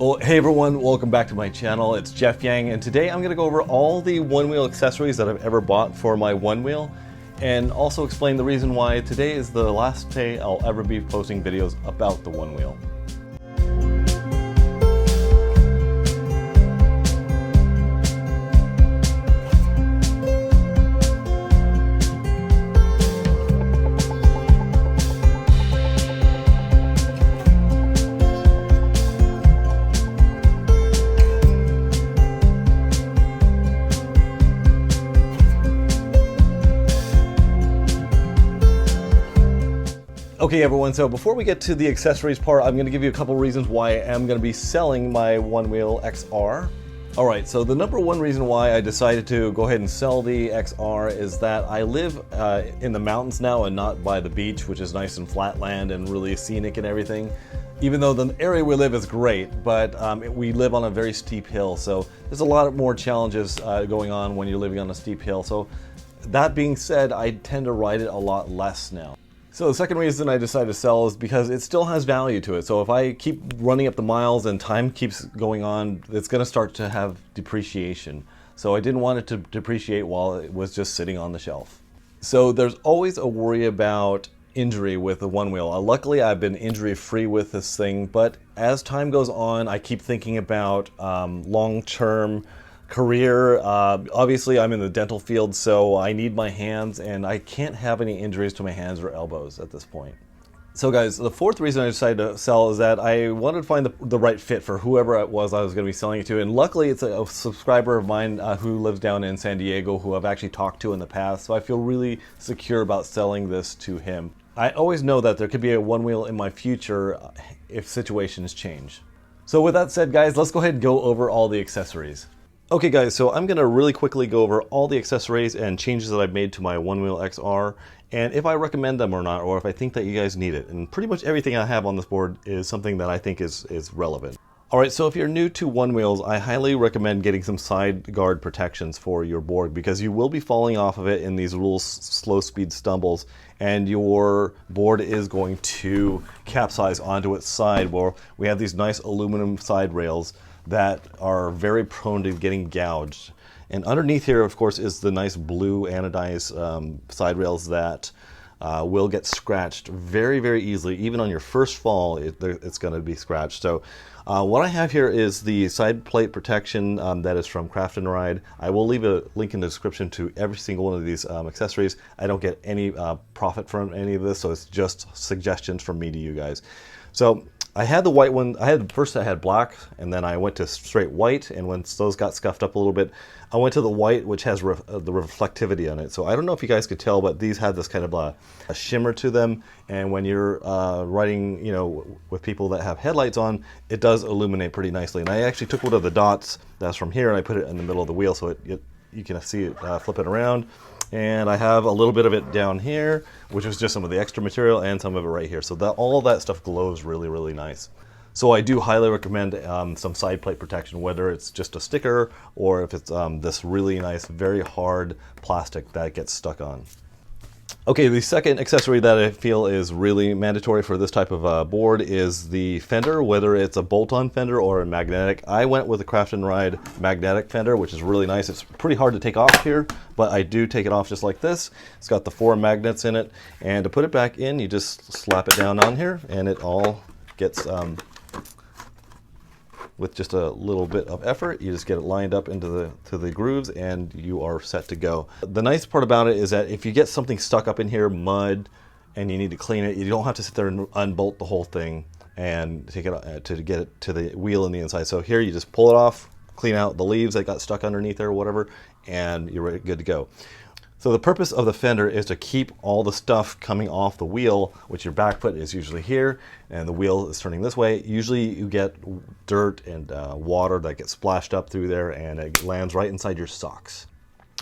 Well, hey everyone, welcome back to my channel. It's Jeff Yang, and today I'm going to go over all the OneWheel accessories that I've ever bought for my OneWheel, and also explain the reason why today is the last day I'll ever be posting videos about the OneWheel. Okay everyone, so before we get to the accessories part, I'm going to give you a couple reasons why I am going to be selling my OneWheel XR. Alright, so the number one reason why I decided to go ahead and sell the XR is that I live in the mountains now and not by the beach, which is nice and flat land and really scenic and everything. Even though the area we live is great, but we live on a very steep hill, so there's a lot more challenges going on when you're living on a steep hill. So that being said, I tend to ride it a lot less now. So the second reason I decided to sell is because it still has value to it. So if I keep running up the miles and time keeps going on, it's going to start to have depreciation. So I didn't want it to depreciate while it was just sitting on the shelf. So there's always a worry about injury with the OneWheel. Luckily I've been injury free with this thing, but as time goes on I keep thinking about long-term career. Obviously I'm in the dental field, so I need my hands and I can't have any injuries to my hands or elbows at this point. So guys, the fourth reason I decided to sell is that I wanted to find the right fit for whoever it was I was going to be selling it to, and luckily it's a subscriber of mine who lives down in San Diego, who I've actually talked to in the past, so I feel really secure about selling this to him. I always know that there could be a OneWheel in my future if situations change. So with that said guys, let's go ahead and go over all the accessories. Okay guys, so I'm going to really quickly go over all the accessories and changes that I've made to my OneWheel XR, and if I recommend them or not, or if I think that you guys need it. And pretty much everything I have on this board is something that I think is relevant. Alright, so if you're new to OneWheels, I highly recommend getting some side guard protections for your board, because you will be falling off of it in these little slow speed stumbles, and your board is going to capsize onto its side, where we have these nice aluminum side rails that are very prone to getting gouged. And underneath here, of course, is the nice blue anodized side rails that will get scratched very, very easily. Even on your first fall, it's going to be scratched. So what I have here is the side plate protection that is from Crafton. I will leave a link in the description to every single one of these accessories. I don't get any profit from any of this, so it's just suggestions from me to you guys. So I had the white one. First I had black, and then I went to straight white, and once those got scuffed up a little bit, I went to the white, which has the reflectivity on it. So I don't know if you guys could tell, but these have this kind of a shimmer to them, and when you're riding, with people that have headlights on, it does illuminate pretty nicely. And I actually took one of the dots that's from here, and I put it in the middle of the wheel, so you can see it flip it around. And I have a little bit of it down here, which is just some of the extra material, and some of it right here. So that all of that stuff glows really, really nice. So I do highly recommend some side plate protection, whether it's just a sticker or if it's this really nice, very hard plastic that gets stuck on. Okay, the second accessory that I feel is really mandatory for this type of board is the fender, whether it's a bolt-on fender or a magnetic. I went with the Crafton magnetic fender, which is really nice. It's pretty hard to take off here, but I do take it off just like this. It's got the 4 magnets in it, and to put it back in, you just slap it down on here, and it all gets, with just a little bit of effort, you just get it lined up into the grooves, and you are set to go. The nice part about it is that if you get something stuck up in here, mud, and you need to clean it, you don't have to sit there and unbolt the whole thing and take it to get it to the wheel in the inside. So here you just pull it off, clean out the leaves that got stuck underneath there or whatever, and you're good to go. So the purpose of the fender is to keep all the stuff coming off the wheel, which your back foot is usually here, and the wheel is turning this way. Usually you get dirt and water that gets splashed up through there, and it lands right inside your socks.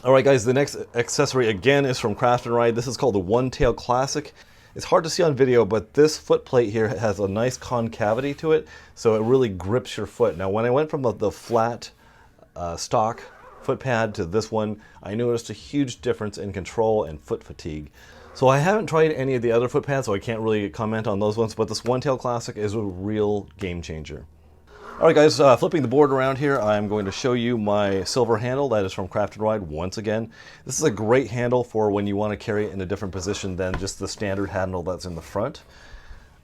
Alright guys, the next accessory again is from Crafton. This is called the One Tail Classic. It's hard to see on video, but this foot plate here has a nice concavity to it, so it really grips your foot. Now when I went from the flat stock foot pad to this one, I noticed a huge difference in control and foot fatigue. So I haven't tried any of the other foot pads, so I can't really comment on those ones, but this One Tail Classic is a real game changer. All right, guys, flipping the board around here, I'm going to show you my silver handle that is from Crafton once again. This is a great handle for when you want to carry it in a different position than just the standard handle that's in the front.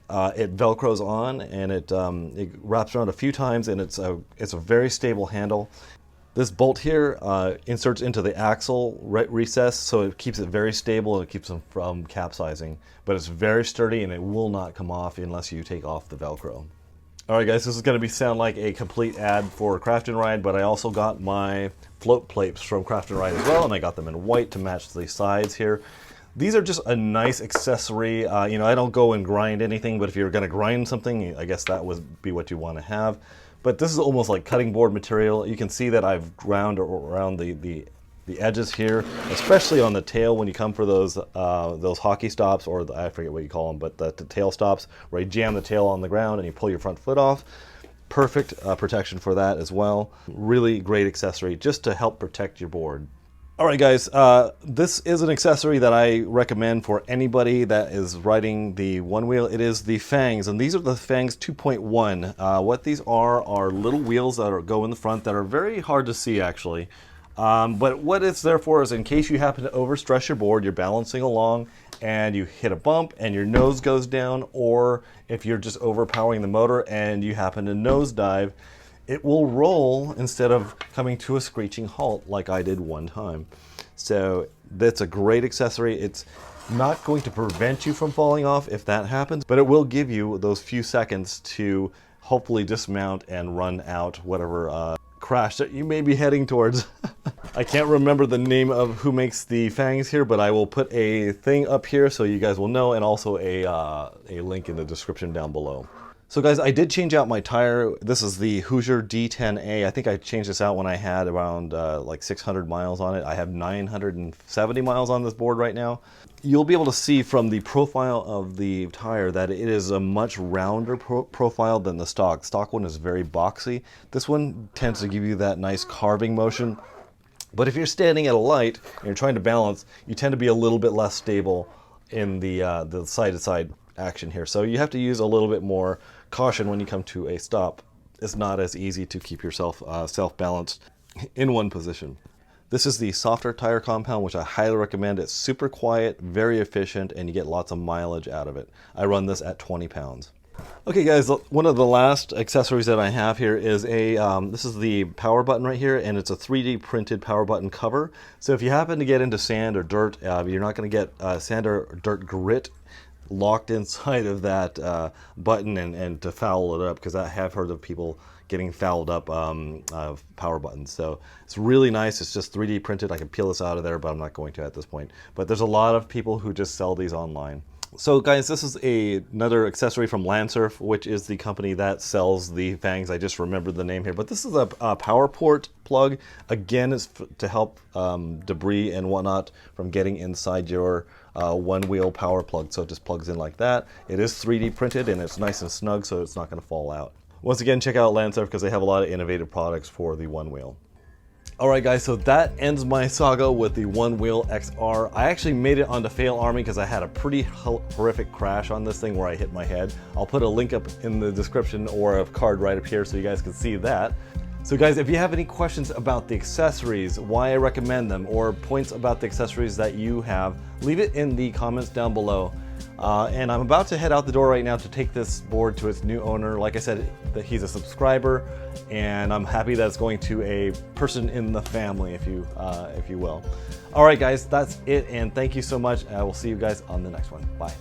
It velcros on and it wraps around a few times, and it's a very stable handle. This bolt here inserts into the axle recess, so it keeps it very stable and it keeps them from capsizing. But it's very sturdy and it will not come off unless you take off the Velcro. Alright guys, this is going to sound like a complete ad for Crafton, but I also got my float plates from Crafton as well, and I got them in white to match the sides here. These are just a nice accessory. You know, I don't go and grind anything, but if you're going to grind something, I guess that would be what you want to have. But this is almost like cutting board material. You can see that I've ground around the edges here, especially on the tail when you come for those hockey stops, or I forget what you call them, but the tail stops where you jam the tail on the ground and you pull your front foot off. Perfect protection for that as well. Really great accessory just to help protect your board. Alright guys, this is an accessory that I recommend for anybody that is riding the OneWheel. It is the Fangs, and these are the Fangs 2.1. What these are little wheels that go in the front that are very hard to see actually. But what it's there for is in case you happen to overstress your board, you're balancing along and you hit a bump and your nose goes down, or if you're just overpowering the motor and you happen to nosedive, it will roll instead of coming to a screeching halt like I did one time. So that's a great accessory. It's not going to prevent you from falling off if that happens, but it will give you those few seconds to hopefully dismount and run out whatever crash that you may be heading towards. I can't remember the name of who makes the Fangs here, but I will put a thing up here so you guys will know, and also a link in the description down below. So guys, I did change out my tire. This is the Hoosier D10A. I think I changed this out when I had around like 600 miles on it. I have 970 miles on this board right now. You'll be able to see from the profile of the tire that it is a much rounder profile than the stock. Stock one is very boxy. This one tends to give you that nice carving motion. But if you're standing at a light and you're trying to balance, you tend to be a little bit less stable in the side-to-side action here. So you have to use a little bit more caution when you come to a stop. It's not as easy to keep yourself self-balanced in one position. This is the softer tire compound, which I highly recommend. It's super quiet, very efficient, and you get lots of mileage out of it. I run this at 20 pounds. Okay guys, one of the last accessories that I have here is this is the power button right here, and it's a 3D printed power button cover. So if you happen to get into sand or dirt, you're not going to get sand or dirt grit locked inside of that button and to foul it up, because I have heard of people getting fouled up power buttons. So it's really nice. It's just 3D printed. I can peel this out of there, but I'm not going to at this point. But there's a lot of people who just sell these online. So guys, this is another accessory from Landsurf, which is the company that sells the Fangs. I just remembered the name here, but this is a power port plug. Again, it's to help debris and whatnot from getting inside your OneWheel power plug. So it just plugs in like that. It is 3D printed and it's nice and snug, so it's not going to fall out. Once again, check out Landsurf because they have a lot of innovative products for the OneWheel. Alright guys, so that ends my saga with the OneWheel XR. I actually made it onto FailArmy because I had a pretty horrific crash on this thing where I hit my head. I'll put a link up in the description or a card right up here so you guys can see that. So guys, if you have any questions about the accessories, why I recommend them, or points about the accessories that you have, leave it in the comments down below. And I'm about to head out the door right now to take this board to its new owner. Like I said, that he's a subscriber, and I'm happy that it's going to a person in the family, if you will. All right, guys, that's it, and thank you so much. I will see you guys on the next one. Bye.